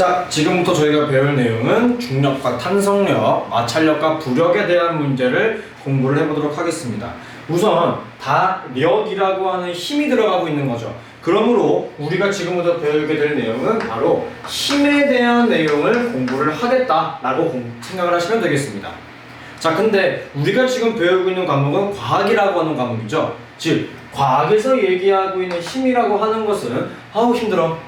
자, 지금부터 저희가 배울 내용은 중력과 탄성력, 마찰력과 부력에 대한 문제를 공부를 해보도록 하겠습니다. 우선 다력이라고 하는 힘이 들어가고 있는 거죠. 그러므로 우리가 지금부터 배우게 될 내용은 바로 힘에 대한 내용을 공부를 하겠다라고 생각을 하시면 되겠습니다. 자, 근데 우리가 지금 배우고 있는 과목은 과학이라고 하는 과목이죠. 즉, 과학에서 얘기하고 있는 힘이라고 하는 것은 아우 힘들어,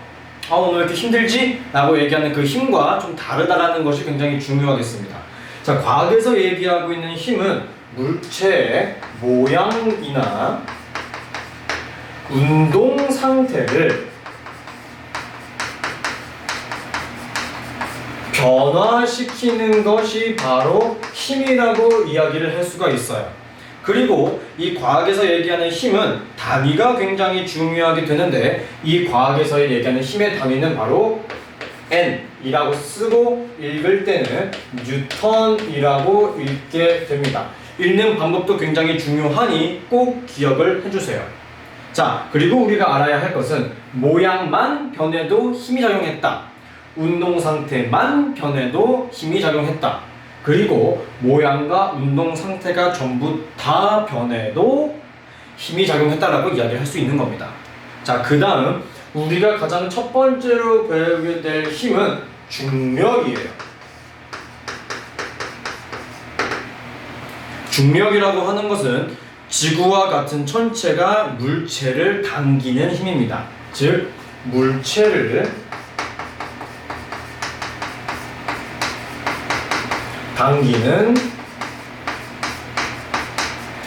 오늘 왜 이렇게 힘들지? 라고 얘기하는 그 힘과 좀 다르다라는 것이 굉장히 중요하겠습니다. 자, 과학에서 얘기하고 있는 힘은 물체의 모양이나 운동 상태를 변화시키는 것이 바로 힘이라고 이야기를 할 수가 있어요. 그리고 이 과학에서 얘기하는 힘은 단위가 굉장히 중요하게 되는데, 이 과학에서 얘기하는 힘의 단위는 바로 N이라고 쓰고 읽을 때는 뉴턴이라고 읽게 됩니다. 읽는 방법도 굉장히 중요하니 꼭 기억을 해주세요. 자, 그리고 우리가 알아야 할 것은 모양만 변해도 힘이 작용했다, 운동 상태만 변해도 힘이 작용했다, 그리고 모양과 운동 상태가 전부 다 변해도 힘이 작용했다라고 이야기를 할 수 있는 겁니다. 자, 그 다음 우리가 가장 첫 번째로 배우게 될 힘은 중력이에요. 중력이라고 하는 것은 지구와 같은 천체가 물체를 당기는 힘입니다. 즉, 물체를 당기는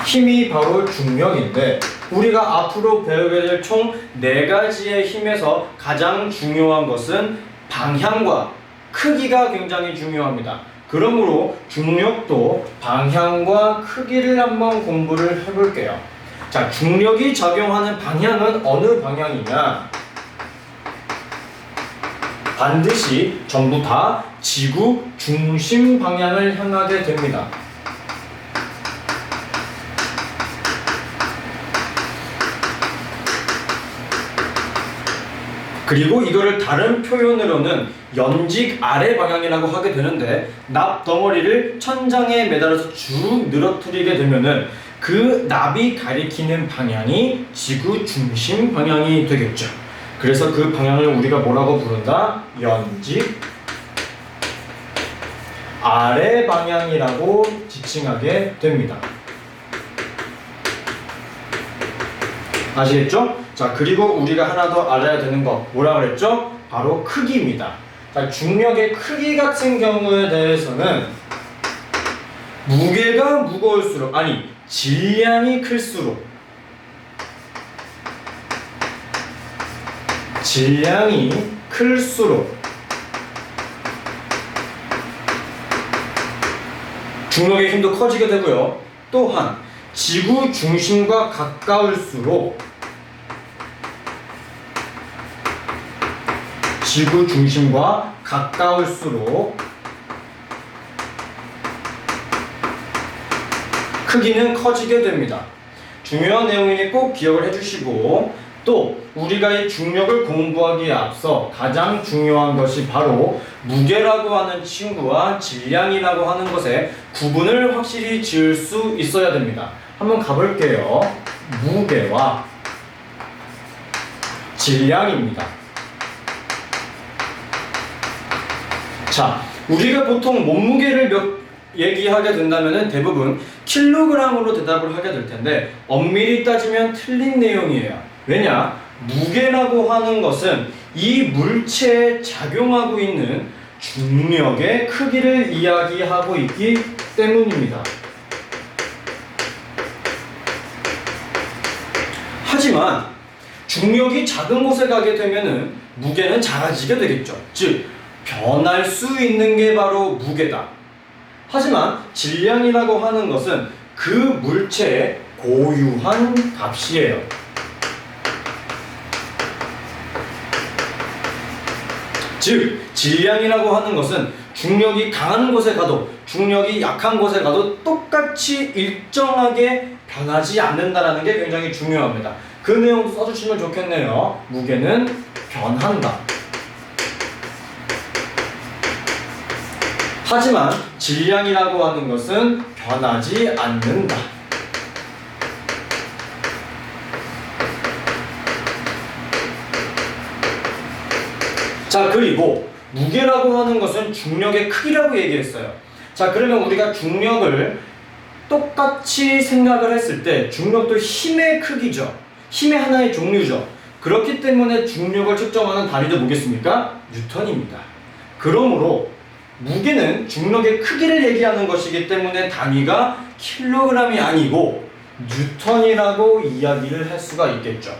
힘이 바로 중력인데, 우리가 앞으로 배우게 될 총 4가지의 힘에서 가장 중요한 것은 방향과 크기가 굉장히 중요합니다. 그러므로 중력도 방향과 크기를 한번 공부를 해볼게요. 자, 중력이 작용하는 방향은 어느 방향이냐? 반드시 전부 다 지구 중심 방향을 향하게 됩니다. 그리고 이거를 다른 표현으로는 연직 아래 방향이라고 하게 되는데, 납 덩어리를 천장에 매달아서 쭉 늘어뜨리게 되면은 그 납이 가리키는 방향이 지구 중심 방향이 되겠죠. 그래서 그 방향을 우리가 뭐라고 부른다? 연직 아래 방향이라고 지칭하게 됩니다. 아시겠죠? 자, 그리고 우리가 하나 더 알아야 되는 거 뭐라 그랬죠? 바로 크기입니다. 자, 중력의 크기 같은 경우에 대해서는 무게가 무거울수록, 질량이 클수록, 중력의 힘도 커지게 되고요. 또한 지구 중심과 가까울수록 크기는 커지게 됩니다. 중요한 내용이니 꼭 기억을 해주시고, 또 우리가 이 중력을 공부하기에 앞서 가장 중요한 것이 바로 무게라고 하는 친구와 질량이라고 하는 것의 구분을 확실히 지을 수 있어야 됩니다. 한번 가볼게요. 무게와 질량입니다. 자, 우리가 보통 몸무게를 얘기하게 된다면 대부분 킬로그램으로 대답을 하게 될 텐데, 엄밀히 따지면 틀린 내용이에요. 왜냐? 무게라고 하는 것은 이 물체에 작용하고 있는 중력의 크기를 이야기하고 있기 때문입니다. 하지만 중력이 작은 곳에 가게 되면은 무게는 작아지게 되겠죠. 즉, 변할 수 있는 게 바로 무게다. 하지만 질량이라고 하는 것은 그 물체의 고유한 값이에요. 즉, 질량이라고 하는 것은 중력이 강한 곳에 가도 중력이 약한 곳에 가도 똑같이 일정하게 변하지 않는다는 게 굉장히 중요합니다. 그 내용도 써주시면 좋겠네요. 무게는 변한다. 하지만 질량이라고 하는 것은 변하지 않는다. 자, 그리고 무게라고 하는 것은 중력의 크기라고 얘기했어요. 자, 그러면 우리가 중력을 똑같이 생각을 했을 때 중력도 힘의 크기죠. 힘의 하나의 종류죠. 그렇기 때문에 중력을 측정하는 단위도 뭐겠습니까? 뉴턴입니다. 그러므로 무게는 중력의 크기를 얘기하는 것이기 때문에 단위가 킬로그램이 아니고 뉴턴이라고 이야기를 할 수가 있겠죠.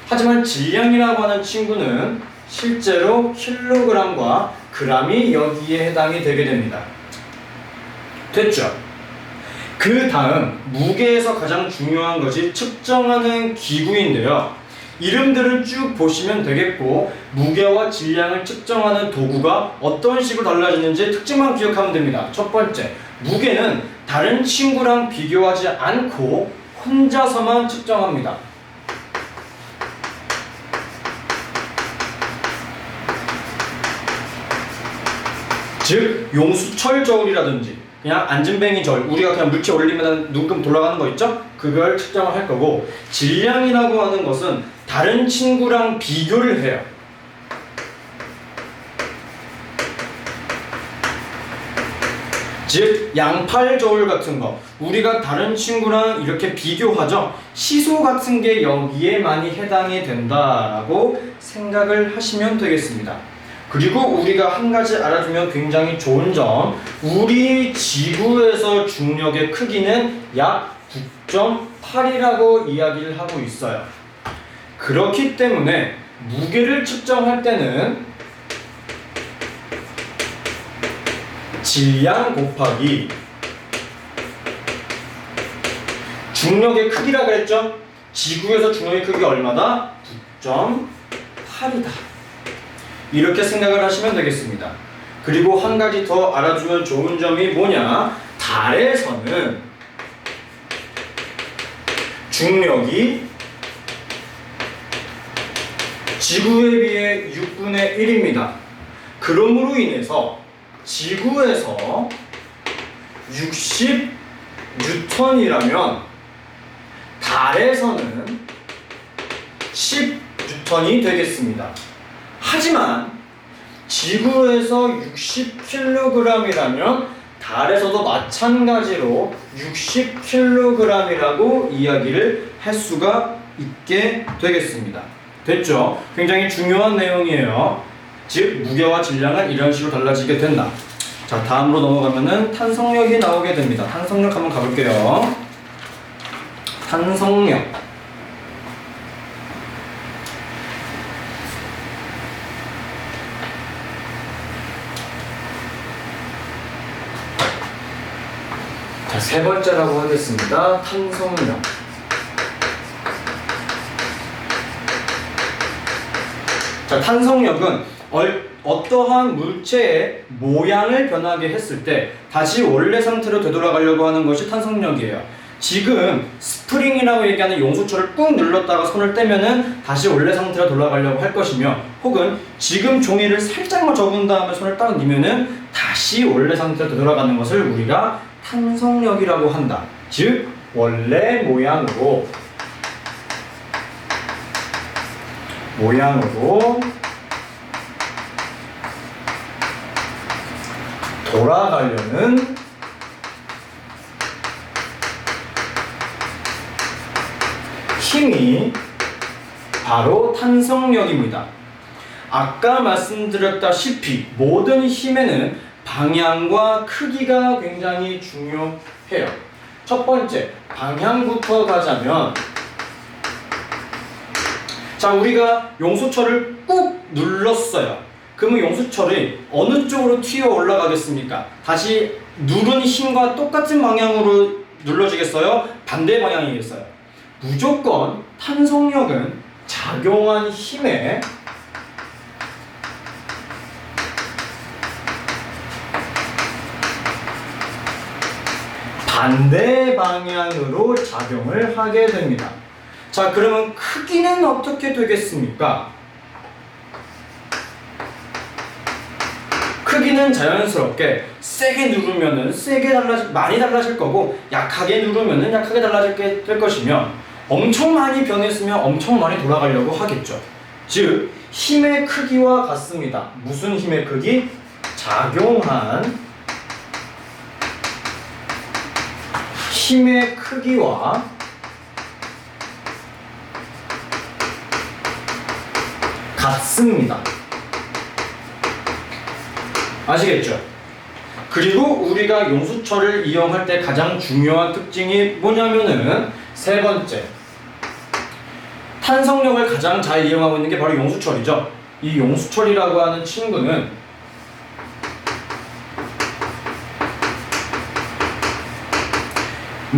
하지만 질량이라고 하는 친구는 실제로 킬로그램과 그램이 여기에 해당이 되게 됩니다. 됐죠? 그 다음 무게에서 가장 중요한 것이 측정하는 기구인데요. 이름들을 쭉 보시면 되겠고 무게와 질량을 측정하는 도구가 어떤 식으로 달라지는지 특징만 기억하면 됩니다. 첫 번째, 무게는 다른 친구랑 비교하지 않고 혼자서만 측정합니다. 즉 용수철 저울이라든지 그냥 안진뱅이 절, 우리가 그냥 물체 올리면 눈금 돌아가는 거 있죠? 그걸 측정을 할 거고, 질량이라고 하는 것은 다른 친구랑 비교를 해요. 즉 양팔 저울 같은 거 우리가 다른 친구랑 이렇게 비교하죠. 시소 같은 게 여기에 많이 해당이 된다라고 생각을 하시면 되겠습니다. 그리고 우리가 한 가지 알아두면 굉장히 좋은 점, 우리 지구에서 중력의 크기는 약 9.8이라고 이야기를 하고 있어요. 그렇기 때문에 무게를 측정할 때는 질량 곱하기 중력의 크기라 그랬죠? 지구에서 중력의 크기가 얼마다? 9.8이다. 이렇게 생각을 하시면 되겠습니다. 그리고 한 가지 더 알아주면 좋은 점이 뭐냐? 달에서는 중력이 지구에 비해 6분의 1입니다. 그러므로 인해서 지구에서 60뉴턴이라면 달에서는 10뉴턴이 되겠습니다. 하지만 지구에서 60kg이라면 달에서도 마찬가지로 60kg이라고 이야기를 할 수가 있게 되겠습니다. 됐죠? 굉장히 중요한 내용이에요. 즉 무게와 질량은 이런 식으로 달라지게 된다. 자, 다음으로 넘어가면은 탄성력이 나오게 됩니다. 탄성력 한번 가볼게요. 탄성력. 자, 세 번째라고 하겠습니다. 탄성력. 자, 탄성력은 어떠한 물체의 모양을 변하게 했을 때 다시 원래 상태로 되돌아가려고 하는 것이 탄성력이에요. 지금 스프링이라고 얘기하는 용수철을 꾹 눌렀다가 손을 떼면은 다시 원래 상태로 돌아가려고 할 것이며, 혹은 지금 종이를 살짝만 접은 다음에 손을 딱 넣으면은 다시 원래 상태로 되돌아가는 것을 우리가 탄성력이라고 한다. 즉 원래 모양으로 돌아가려는 힘이 바로 탄성력입니다. 아까 말씀드렸다시피 모든 힘에는 방향과 크기가 굉장히 중요해요. 첫 번째, 방향부터 가자면, 자, 우리가 용수철을 꾹 눌렀어요. 그러면 용수철이 어느 쪽으로 튀어 올라가겠습니까? 다시 누른 힘과 똑같은 방향으로 눌러지겠어요? 반대 방향이겠어요? 무조건 탄성력은 작용한 힘에 반대 방향으로 작용을 하게 됩니다. 자, 그러면 크기는 어떻게 되겠습니까? 크기는 자연스럽게 세게 누르면은 많이 달라질 거고, 약하게 누르면은 약하게 달라질 될 것이며, 엄청 많이 변했으면 엄청 많이 돌아가려고 하겠죠. 즉 힘의 크기와 같습니다. 무슨 힘의 크기? 작용한 힘의 크기와 같습니다. 아시겠죠? 그리고 우리가 용수철을 이용할 때 가장 중요한 특징이 뭐냐면은 세 번째, 탄성력을 가장 잘 이용하고 있는 게 바로 용수철이죠. 이 용수철이라고 하는 친구는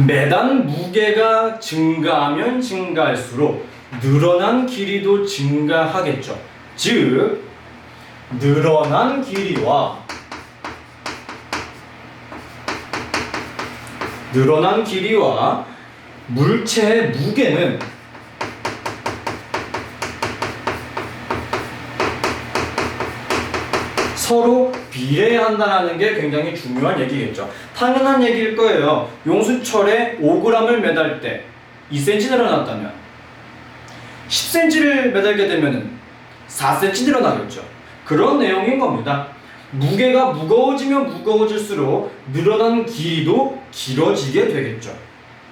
매단 무게가 증가하면 증가할수록 늘어난 길이도 증가하겠죠. 즉 늘어난 길이와 물체의 무게는 서로 비례한다는 게 굉장히 중요한 얘기겠죠. 당연한 얘기일 거예요. 용수철에 5g을 매달 때 2cm 늘어났다면 10cm를 매달게 되면 4cm 늘어나겠죠. 그런 내용인 겁니다. 무게가 무거워지면 무거워질수록 늘어난 길이도 길어지게 되겠죠.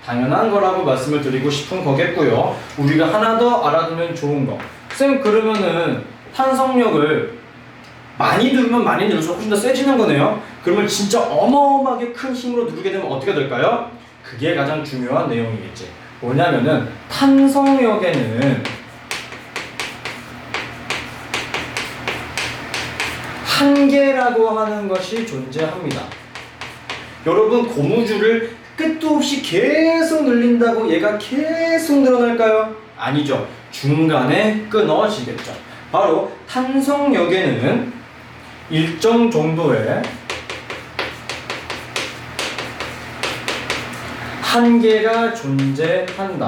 당연한 거라고 말씀을 드리고 싶은 거겠고요. 우리가 하나 더 알아두면 좋은 거. 쌤, 그러면은 탄성력을 많이 누르면 많이 누를수록 훨씬 더 세지는 거네요. 그러면 진짜 어마어마하게 큰 힘으로 누르게 되면 어떻게 될까요? 그게 가장 중요한 내용이겠지. 뭐냐면은 탄성력에는 한계라고 하는 것이 존재합니다. 여러분, 고무줄을 끝도 없이 계속 늘린다고 얘가 계속 늘어날까요? 아니죠. 중간에 끊어지겠죠. 바로 탄성력에는 일정 정도의 한계가 존재한다.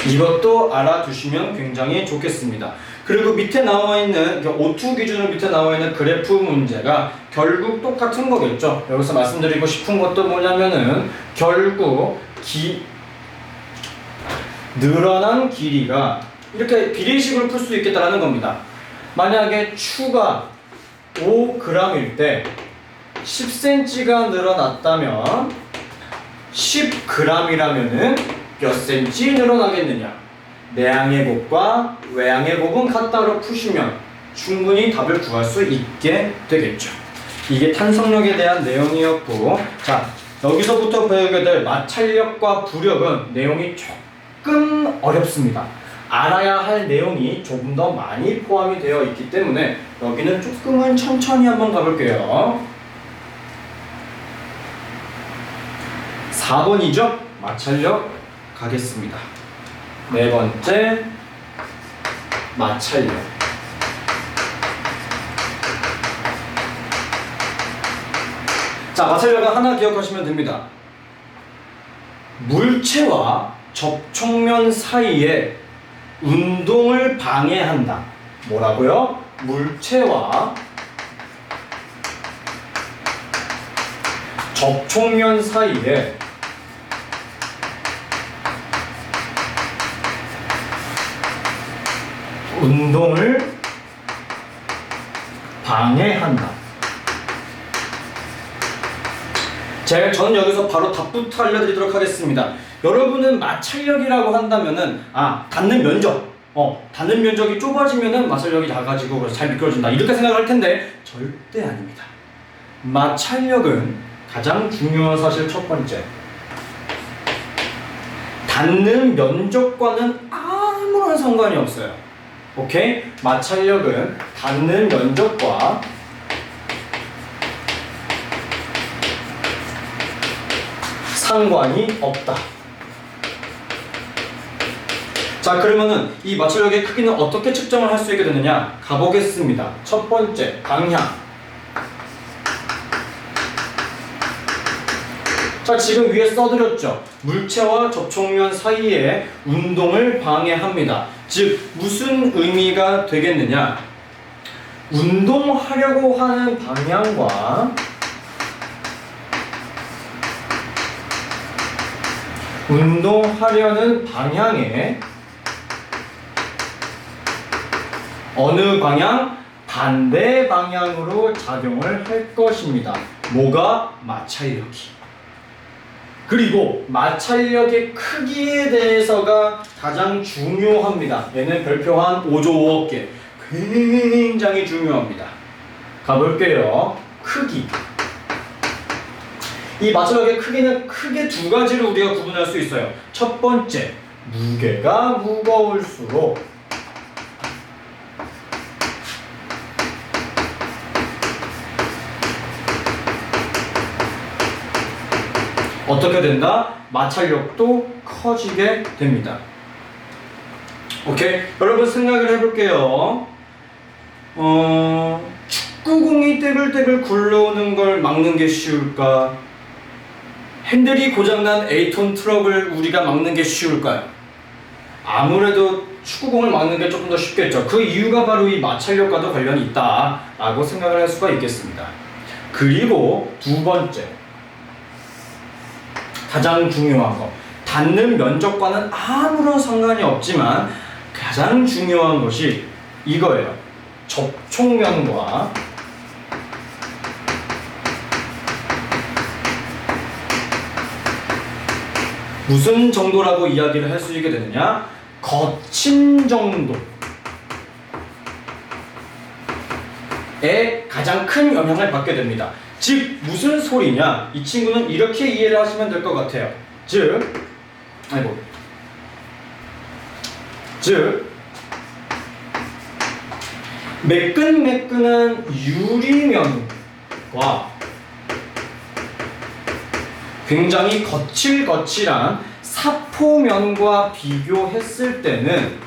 이것도 알아두시면 굉장히 좋겠습니다. 그리고 밑에 나와 있는 O2 기준으로 밑에 나와 있는 그래프 문제가 결국 똑같은 거겠죠. 여기서 말씀드리고 싶은 것도 뭐냐면은 결국 늘어난 길이가 이렇게 비례식으로 풀 수 있겠다라는 겁니다. 만약에 추가 5g일 때 10cm가 늘어났다면 10g이라면은 몇 cm 늘어나겠느냐? 내항의 곱과 외항의 곱은 같다로 푸시면 충분히 답을 구할 수 있게 되겠죠. 이게 탄성력에 대한 내용이었고, 자, 여기서부터 배우게 될 마찰력과 부력은 내용이 조금 어렵습니다. 알아야 할 내용이 조금 더 많이 포함이 되어 있기 때문에 여기는 조금은 천천히 한번 가볼게요. 4번이죠? 마찰력 가겠습니다. 네 번째, 마찰력. 자, 마찰력은 하나 기억하시면 됩니다. 물체와 접촉면 사이에 운동을 방해한다. 뭐라고요? 물체와 접촉면 사이에 운동을 방해한다. 전 여기서 바로 답부터 알려드리도록 하겠습니다. 여러분은 마찰력이라고 한다면은 닿는 면적, 닿는 면적이 좁아지면은 마찰력이 작아지고 그래서 잘 미끄러진다 이렇게 생각할 텐데 절대 아닙니다. 마찰력은 가장 중요한 사실 첫 번째, 닿는 면적과는 아무런 상관이 없어요. 오케이? 마찰력은 닿는 면적과 상관이 없다. 자, 그러면은 이 마찰력의 크기는 어떻게 측정을 할 수 있게 되느냐? 가보겠습니다. 첫 번째, 방향. 자, 지금 위에 써드렸죠. 물체와 접촉면 사이에 운동을 방해합니다. 즉 무슨 의미가 되겠느냐? 운동하려고 하는 방향과 운동하려는 방향에 어느 방향? 반대 방향으로 작용을 할 것입니다. 뭐가? 마찰력이. 그리고 마찰력의 크기에 대해서가 가장 중요합니다. 얘는 별표 한 5조 5억 개. 굉장히 중요합니다. 가볼게요. 크기. 이 마찰력의 크기는 크게 두 가지로 우리가 구분할 수 있어요. 첫 번째, 무게가 무거울수록 어떻게 된다? 마찰력도 커지게 됩니다. 오케이? 여러분 생각을 해볼게요. 축구공이 떼글떼글 굴러오는 걸 막는 게 쉬울까? 핸들이 고장난 8톤 트럭을 우리가 막는 게 쉬울까요? 아무래도 축구공을 막는 게 조금 더 쉽겠죠. 그 이유가 바로 이 마찰력과도 관련이 있다라고 생각을 할 수가 있겠습니다. 그리고 두 번째, 가장 중요한 거, 닿는 면적과는 아무런 상관이 없지만 가장 중요한 것이 이거예요. 접촉면과 무슨 정도라고 이야기를 할 수 있게 되느냐? 거친 정도에 가장 큰 영향을 받게 됩니다. 즉 무슨 소리냐? 이 친구는 이렇게 이해를 하시면 될 것 같아요. 즉 매끈매끈한 유리면과 굉장히 거칠거칠한 사포면과 비교했을 때는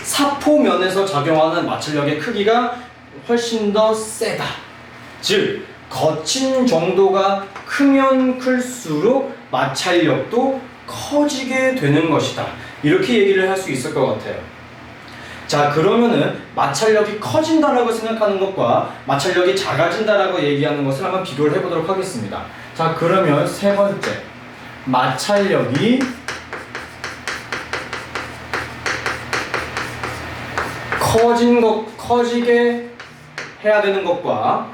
사포면에서 작용하는 마찰력의 크기가 훨씬 더 세다. 즉 거친 정도가 크면 클수록 마찰력도 커지게 되는 것이다. 이렇게 얘기를 할 수 있을 것 같아요. 자, 그러면은 마찰력이 커진다라고 생각하는 것과 마찰력이 작아진다라고 얘기하는 것을 한번 비교를 해보도록 하겠습니다. 자, 그러면 세 번째, 마찰력이 커지게 해야 되는 것과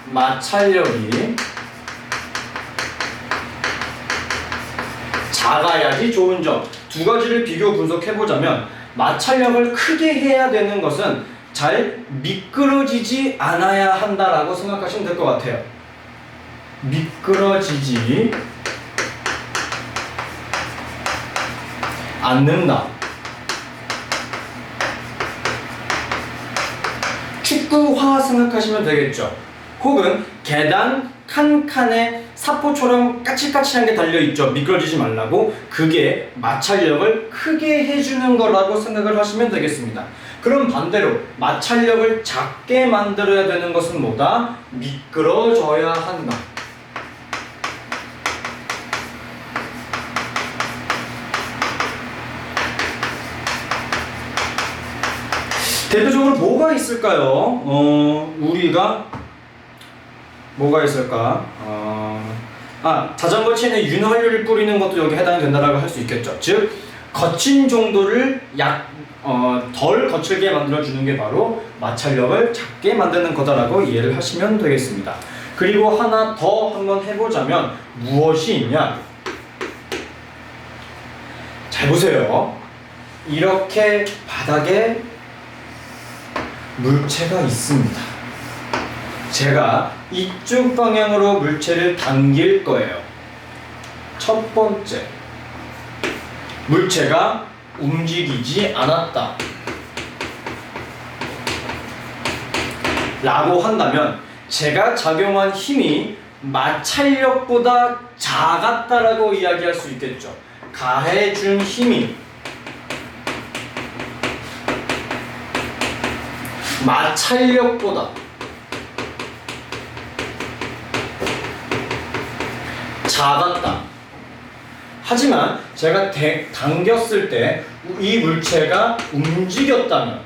마찰력이 작아야지 좋은 점, 두 가지를 비교 분석해보자면 마찰력을 크게 해야 되는 것은 잘 미끄러지지 않아야 한다라고 생각하시면 될 것 같아요. 미끄러지지 않는다. 축구화 생각하시면 되겠죠. 혹은 계단 칸칸에 사포처럼 까칠까칠한 게 달려있죠. 미끄러지지 말라고. 그게 마찰력을 크게 해주는 거라고 생각을 하시면 되겠습니다. 그럼 반대로 마찰력을 작게 만들어야 되는 것은 뭐다? 미끄러져야 한다. 대표적으로 뭐가 있을까요? 우리가 뭐가 있을까? 자전거 체인에 윤활유를 뿌리는 것도 여기 해당이 된다라고 할 수 있겠죠. 즉 거친 정도를 덜 거칠게 만들어주는 게 바로 마찰력을 작게 만드는 거다라고 이해를 하시면 되겠습니다. 그리고 하나 더 한번 해보자면 무엇이 있냐? 잘 보세요. 이렇게 바닥에 물체가 있습니다. 제가 이쪽 방향으로 물체를 당길 거예요. 첫 번째, 물체가 움직이지 않았다 라고 한다면 제가 작용한 힘이 마찰력보다 작았다라고 이야기할 수 있겠죠. 가해준 힘이 마찰력보다 작았다. 하지만 제가 당겼을 때 이 물체가 움직였다면,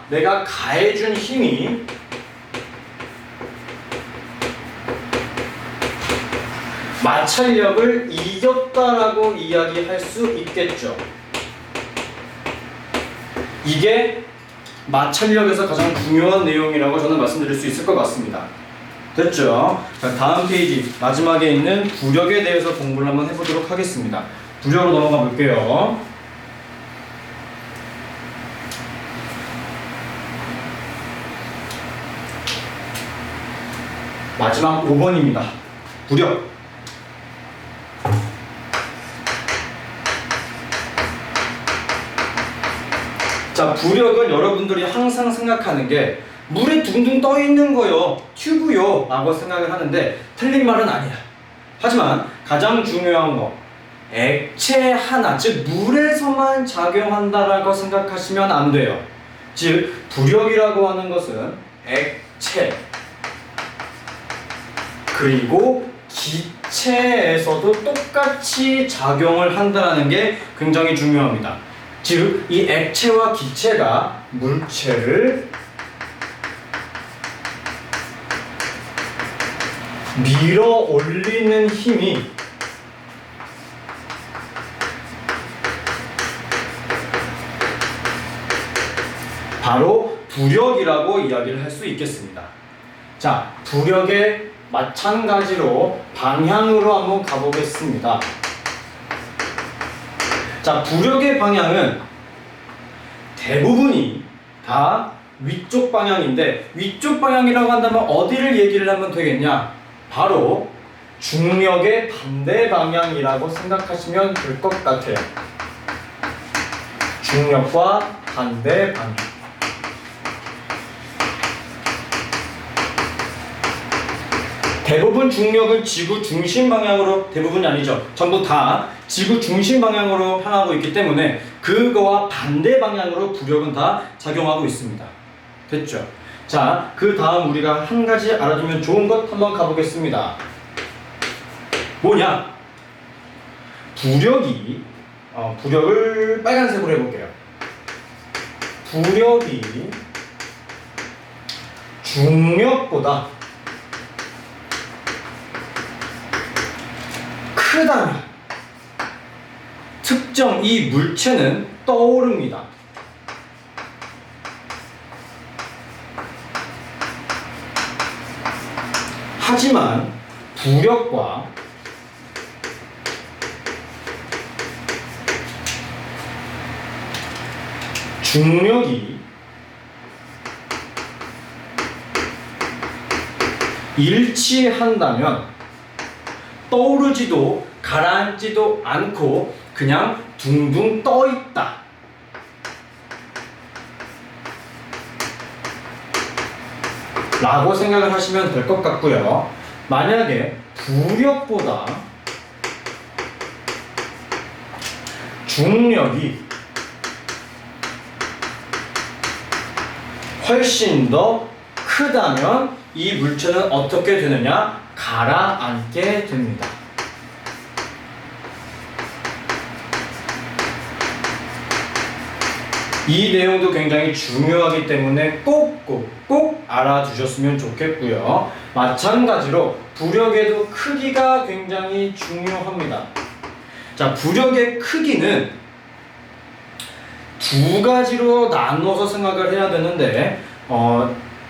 내가 가해준 힘이 마찰력을 이겼다라고 이야기할 수 있겠죠. 이게 마찰력에서 가장 중요한 내용이라고 저는 말씀드릴 수 있을 것 같습니다. 됐죠? 자, 다음 페이지 마지막에 있는 부력에 대해서 공부를 한번 해보도록 하겠습니다. 부력으로 넘어가 볼게요. 마지막 5번입니다. 부력. 자, 부력은 여러분들이 항상 생각하는 게 물에 둥둥 떠 있는 거요, 튜브요 라고 생각을 하는데 틀린 말은 아니야. 하지만 가장 중요한 거, 액체 하나, 즉 물에서만 작용한다라고 생각하시면 안 돼요. 즉 부력이라고 하는 것은 액체 그리고 기체에서도 똑같이 작용을 한다는 게 굉장히 중요합니다. 즉 이 액체와 기체가 물체를 밀어 올리는 힘이 바로 부력이라고 이야기를 할 수 있겠습니다. 자, 부력의 마찬가지로 방향으로 한번 가보겠습니다. 자, 부력의 방향은 대부분이 다 위쪽 방향인데, 위쪽 방향이라고 한다면 어디를 얘기를 하면 되겠냐? 바로 중력의 반대 방향이라고 생각하시면 될 것 같아요. 중력과 반대 방향. 대부분 중력은 지구 중심 방향으로, 대부분이 아니죠, 전부 다 지구 중심 방향으로 향하고 있기 때문에 그거와 반대 방향으로 부력은 다 작용하고 있습니다. 됐죠? 자, 그 다음 우리가 한 가지 알아두면 좋은 것 한번 가보겠습니다. 뭐냐? 부력을 빨간색으로 해볼게요. 부력이 중력보다 크다면 특정 이 물체는 떠오릅니다. 하지만 부력과 중력이 일치한다면 떠오르지도 가라앉지도 않고 그냥 둥둥 떠 있다 라고 생각을 하시면 될 것 같고요. 만약에 부력보다 중력이 훨씬 더 크다면 이 물체는 어떻게 되느냐? 가라앉게 됩니다. 이 내용도 굉장히 중요하기 때문에 꼭 알아두셨으면 좋겠고요. 마찬가지로 부력에도 크기가 굉장히 중요합니다. 자, 부력의 크기는 두 가지로 나눠서 생각을 해야 되는데,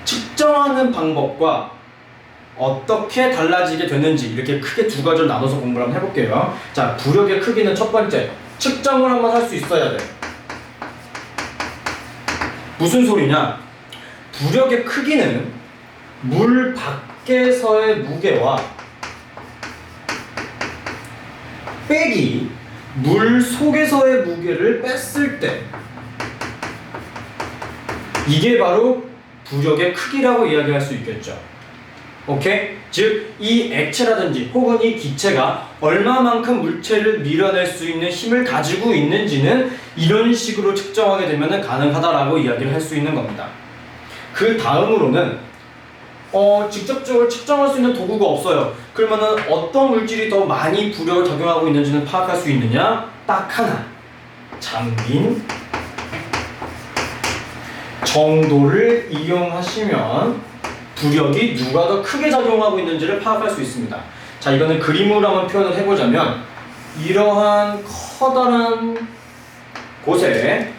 측정하는 방법과 어떻게 달라지게 되는지 이렇게 크게 두 가지로 나눠서 공부를 한번 해볼게요. 자, 부력의 크기는 첫 번째, 측정을 한번 할 수 있어야 돼. 무슨 소리냐? 부력의 크기는 물 밖에서의 무게와 빼기 물 속에서의 무게를 뺐을 때, 이게 바로 부력의 크기라고 이야기할 수 있겠죠. 오케이? 즉, 이 액체라든지 혹은 이 기체가 얼마만큼 물체를 밀어낼 수 있는 힘을 가지고 있는지는 이런 식으로 측정하게 되면 가능하다라고 이야기를 할 수 있는 겁니다. 그 다음으로는 직접적으로 측정할 수 있는 도구가 없어요. 그러면은 어떤 물질이 더 많이 부력을 작용하고 있는지는 파악할 수 있느냐? 딱 하나. 잠긴 정도를 이용하시면 부력이 누가 더 크게 작용하고 있는지를 파악할 수 있습니다. 자, 이거는 그림으로 한번 표현을 해보자면 이러한 커다란 곳에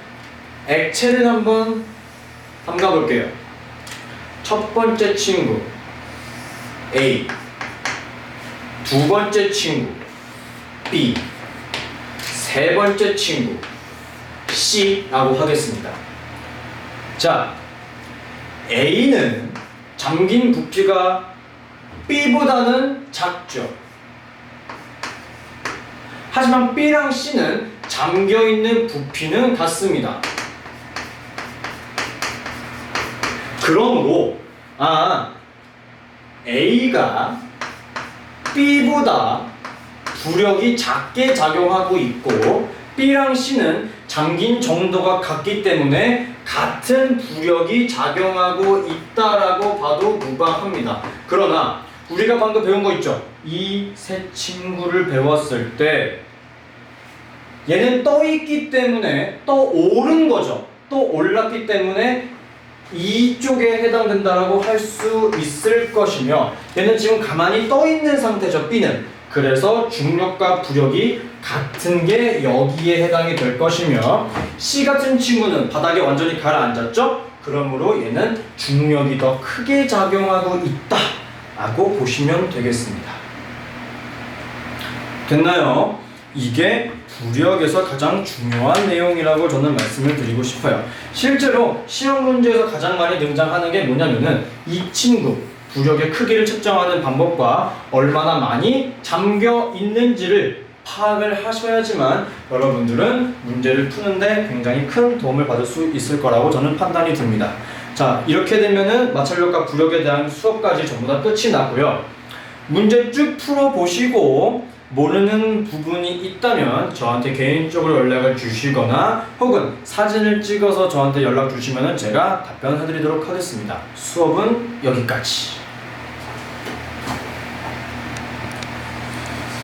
액체를 한번 담가 볼게요. 첫 번째 친구 A, 두 번째 친구 B, 세 번째 친구 C라고 하겠습니다. 자, A는 잠긴 부피가 B보다는 작죠. 하지만 B랑 C는 잠겨있는 부피는 같습니다. 그러므로 A가 B보다 부력이 작게 작용하고 있고 B랑 C는 잠긴 정도가 같기 때문에 같은 부력이 작용하고 있다라고 봐도 무방합니다. 그러나 우리가 방금 배운 거 있죠? 이 세 친구를 배웠을 때 얘는 떠 있기 때문에 떠오른 거죠. 떠 올랐기 때문에 이쪽에 해당된다라고 할 수 있을 것이며 얘는 지금 가만히 떠 있는 상태죠. B는. 그래서 중력과 부력이 같은 게 여기에 해당이 될 것이며 C 같은 친구는 바닥에 완전히 가라앉았죠. 그러므로 얘는 중력이 더 크게 작용하고 있다 라고 보시면 되겠습니다. 됐나요? 이게 부력에서 가장 중요한 내용이라고 저는 말씀을 드리고 싶어요. 실제로 시험 문제에서 가장 많이 등장하는 게 뭐냐면은 이 친구 부력의 크기를 측정하는 방법과 얼마나 많이 잠겨 있는지를 파악을 하셔야지만 여러분들은 문제를 푸는데 굉장히 큰 도움을 받을 수 있을 거라고 저는 판단이 듭니다. 자, 이렇게 되면은 마찰력과 부력에 대한 수업까지 전부 다 끝이 나고요. 문제 쭉 풀어보시고 모르는 부분이 있다면 저한테 개인적으로 연락을 주시거나 혹은 사진을 찍어서 저한테 연락 주시면 제가 답변해 드리도록 하겠습니다. 수업은 여기까지.